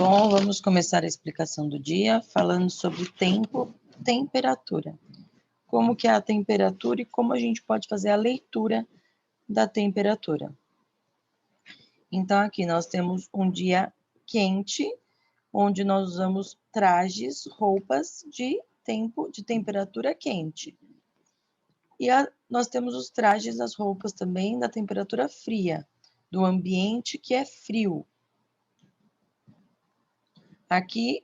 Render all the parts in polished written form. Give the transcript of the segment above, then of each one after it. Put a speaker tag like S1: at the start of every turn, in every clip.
S1: Bom, vamos começar a explicação do dia falando sobre tempo, temperatura. Como que é a temperatura e como a gente pode fazer a leitura da temperatura. Então, aqui nós temos um dia quente, onde nós usamos trajes, roupas de temperatura quente. E nós temos os trajes, as roupas também da temperatura fria, do ambiente que é frio. Aqui,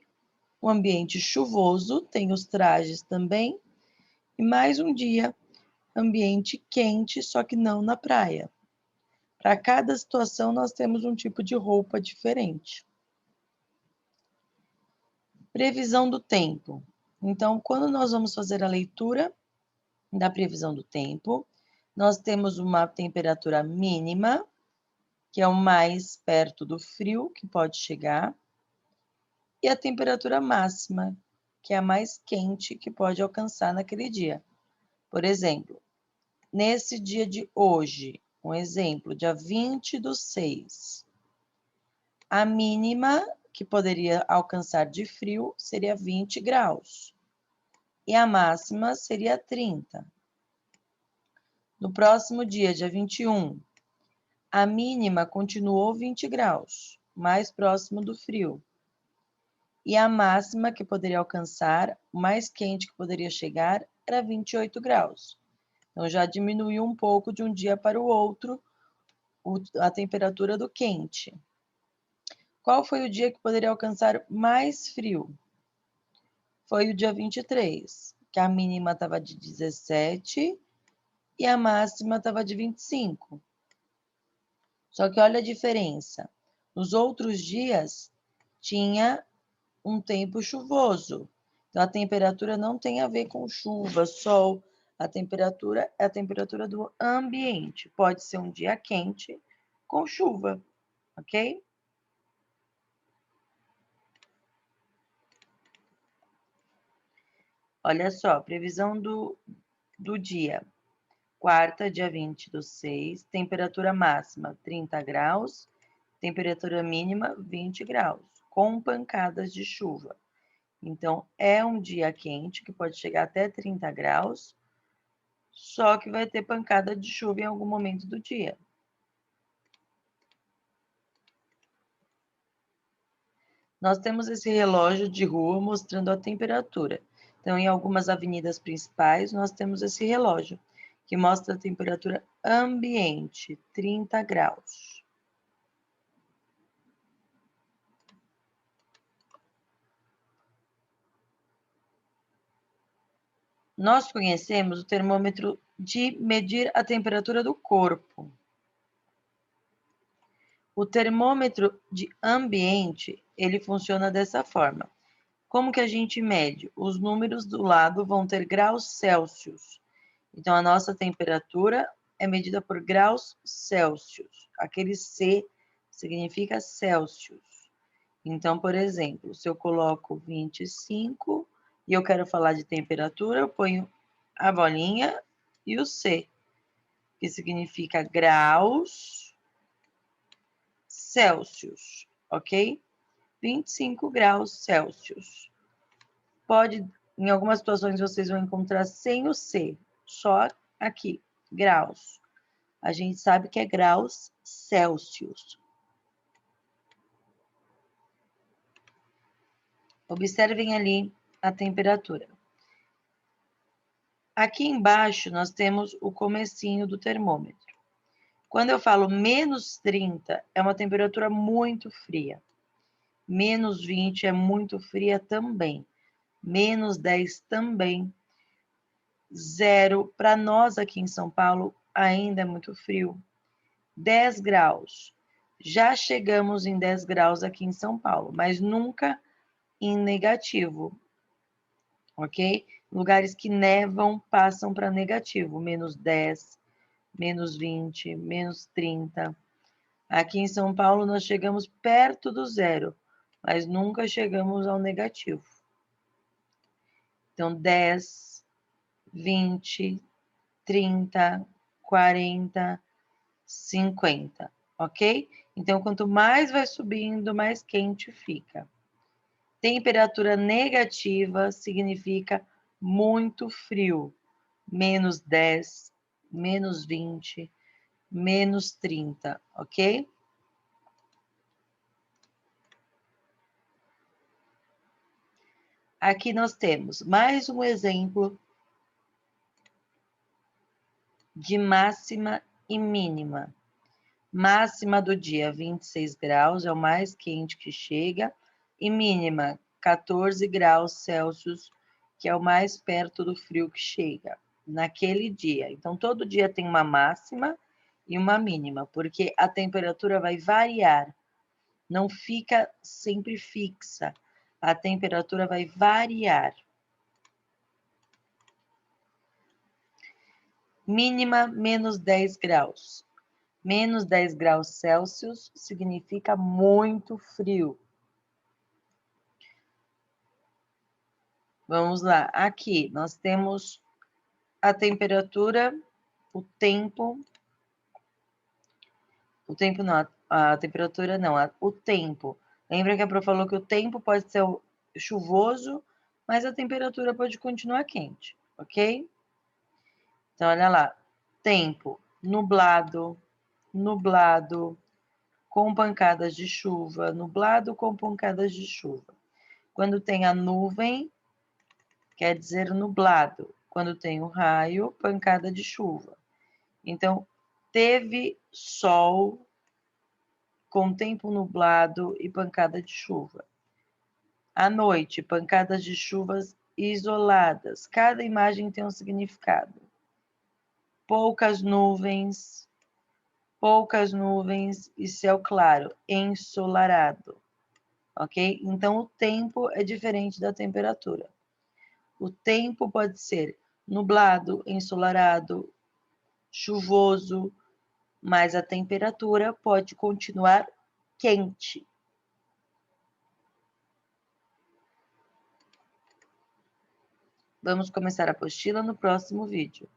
S1: o ambiente chuvoso, tem os trajes também, e mais um dia, ambiente quente, só que não na praia. Para cada situação, nós temos um tipo de roupa diferente. Previsão do tempo. Então, quando nós vamos fazer a leitura da previsão do tempo, nós temos uma temperatura mínima, que é o mais perto do frio que pode chegar, e a temperatura máxima, que é a mais quente que pode alcançar naquele dia. Por exemplo, nesse dia de hoje, um exemplo, dia 20/6, a mínima que poderia alcançar de frio seria 20 graus e a máxima seria 30. No próximo dia 21, a mínima continuou 20 graus, mais próximo do frio. E a máxima que poderia alcançar, o mais quente que poderia chegar, era 28 graus. Então, já diminuiu um pouco de um dia para o outro a temperatura do quente. Qual foi o dia que poderia alcançar mais frio? Foi o dia 23, que a mínima estava de 17 e a máxima estava de 25. Só que olha a diferença. Nos outros dias, tinha um tempo chuvoso. Então, a temperatura não tem a ver com chuva, sol. A temperatura é a temperatura do ambiente. Pode ser um dia quente com chuva, ok? Olha só, previsão do dia. Quarta, dia 20/6, temperatura máxima 30 graus, temperatura mínima 20 graus, com pancadas de chuva. Então, é um dia quente, que pode chegar até 30 graus, só que vai ter pancada de chuva em algum momento do dia. Nós temos esse relógio de rua mostrando a temperatura. Então, em algumas avenidas principais, nós temos esse relógio, que mostra a temperatura ambiente, 30 graus. Nós conhecemos o termômetro de medir a temperatura do corpo. O termômetro de ambiente, ele funciona dessa forma. Como que a gente mede? Os números do lado vão ter graus Celsius. Então, a nossa temperatura é medida por graus Celsius. Aquele C significa Celsius. Então, por exemplo, se eu coloco 25 e eu quero falar de temperatura, eu ponho a bolinha e o C, que significa graus Celsius, ok? 25 graus Celsius. Pode, em algumas situações, vocês vão encontrar sem o C, só aqui, graus. A gente sabe que é graus Celsius. Observem ali a temperatura. Aqui embaixo, nós temos o comecinho do termômetro. Quando eu falo menos 30, é uma temperatura muito fria. Menos 20 é muito fria também. Menos 10 também. 0, para nós aqui em São Paulo, ainda é muito frio. 10 graus. Já chegamos em 10 graus aqui em São Paulo, mas nunca em negativo, ok? Lugares que nevam passam para negativo, menos 10, menos 20, menos 30. Aqui em São Paulo nós chegamos perto do zero, mas nunca chegamos ao negativo. Então, 10, 20, 30, 40, 50, ok? Então, quanto mais vai subindo, mais quente fica. Temperatura negativa significa muito frio. -10, -20, -30, ok? Aqui nós temos mais um exemplo de máxima e mínima. Máxima do dia, 26 graus, é o mais quente que chega, e mínima, 14 graus Celsius, que é o mais perto do frio que chega, naquele dia. Então, todo dia tem uma máxima e uma mínima, porque a temperatura vai variar, não fica sempre fixa, a temperatura vai variar. Mínima, -10 graus. -10 graus Celsius significa muito frio. Vamos lá, aqui nós temos a temperatura, o tempo não, a temperatura não, o tempo. Lembra que a Pro falou que o tempo pode ser chuvoso, mas a temperatura pode continuar quente, ok? Então, olha lá, tempo, nublado, nublado, com pancadas de chuva, nublado com pancadas de chuva. Quando tem a nuvem, quer dizer nublado. Quando tem o raio, pancada de chuva. Então, teve sol com tempo nublado e pancada de chuva. À noite, pancadas de chuvas isoladas. Cada imagem tem um significado. Poucas nuvens e céu claro, ensolarado. Ok? Então, o tempo é diferente da temperatura. O tempo pode ser nublado, ensolarado, chuvoso, mas a temperatura pode continuar quente. Vamos começar a apostila no próximo vídeo.